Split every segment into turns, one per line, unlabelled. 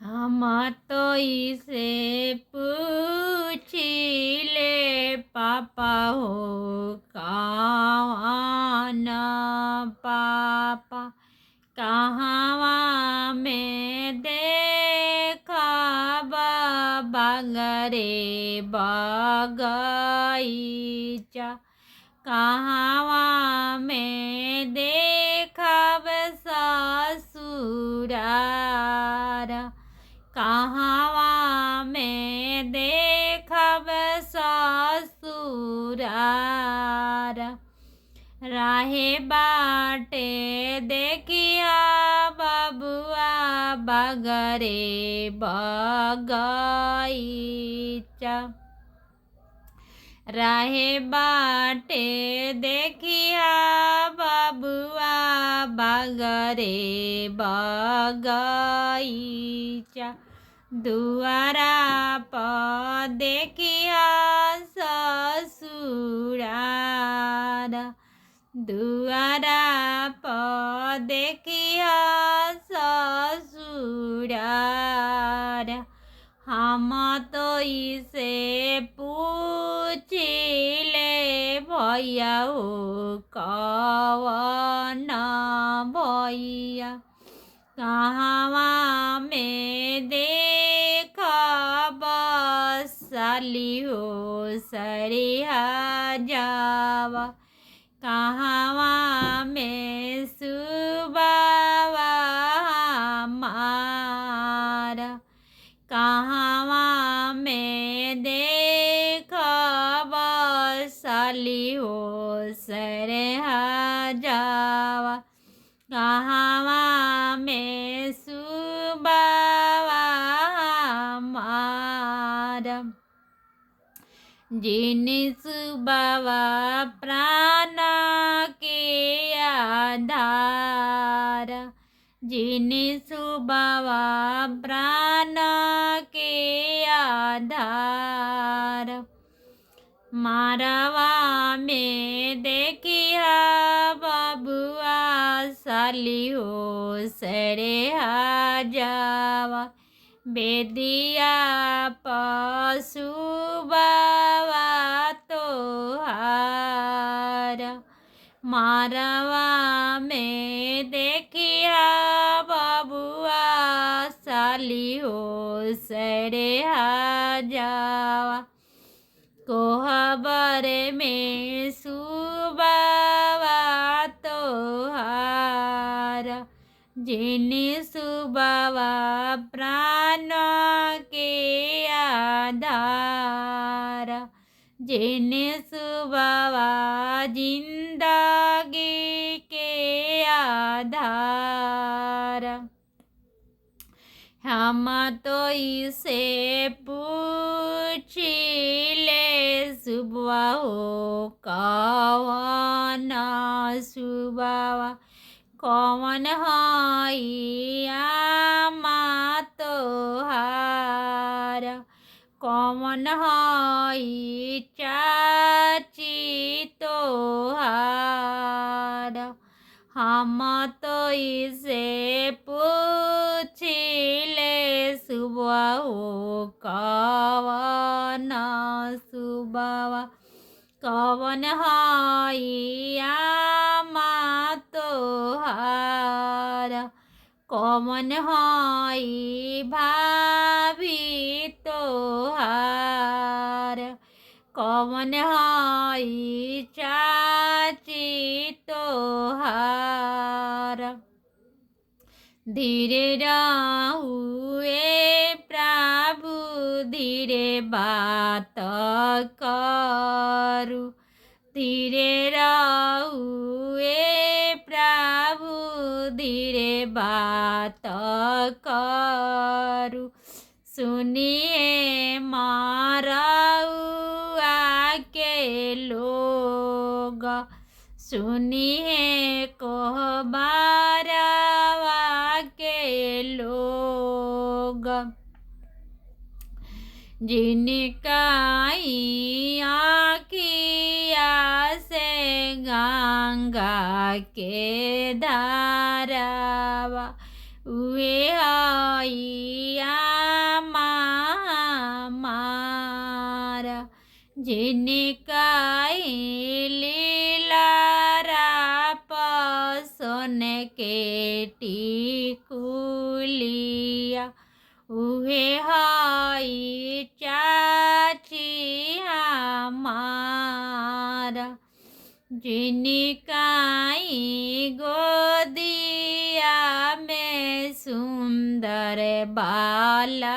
हम तो इसे पूछिले पापा हो कौन पापा कहवा में देखब बगरे बगीचा कहवा में देखब ससुरार कहवा में देखब ससुरार राहे बाटे देखिया बबुआ बगरे बगीचा राहे बाटे देखिया बबुआ बगरे बगीचा दुआरा पर देखिया ससुरार दुआरा पर देखिया ससुरार हम तो इसे पूछिले भैया हो कौन भैया कहवा में देखब साली हो सरिहा जावा कहवा में सुबावा हमारा कहवा में देखब साली हो सरिहा जावा कहवा में सुबावा हमारा जिन सुबावा प्राण के आधार जिन सुबावा प्राण के आधार मारवा में देखिया बबुआ साली हो सरिहा जावा बेदिया पशुबावा तोहार मारवा में देखिया बबुआ साली हो सरिहा जावा कोहबर में सुबावा तोहार जिन सुबावा प्राण के आधार जिन सुबावा जिंदगी के आधार हम तो इसे पूछिले सुबवा हो कौन सुबावा कौन हई आमा तोहार कौन हई चाची तोहार हम तो इसे पूछिले सुबवा हो कौन सुबावा कौन हई आमा तोहार कौन हई भाभी तोहार कौन हई चाची तोहार धीरे रहुए प्रभु धीरे बात करू धीरे रहुए प्रभु धीरे बात करू सुनिए मारौआ के लोग सुनिए कोहबारवा के लोग जिनका आँखिया से गंगा के धारावा उहे हई जिनका लीलारा सोन के टिकुलिया उहे हई चाची हमारा। जिनका गोदिया में सुंदर बालकवा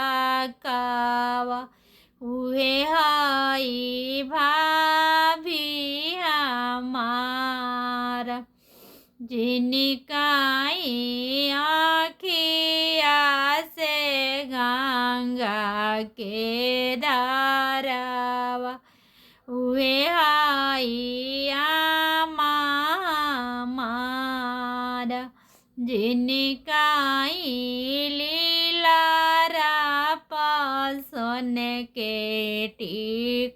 उहे हई भाभी हमारा। जिनका आँखिया से गंगा के धारावा उहे हई आमा हमारा। जिनका लीलारा सोन के टिकुलिया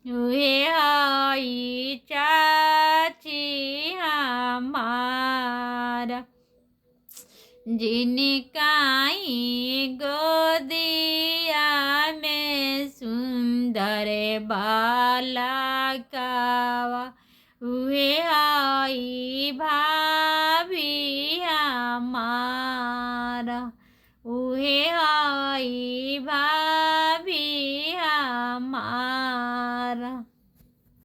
उहे हई चाची हमारा। जिनका गोदिया में सुंदर बालकवा उहे हई भाभी हमारा। उहे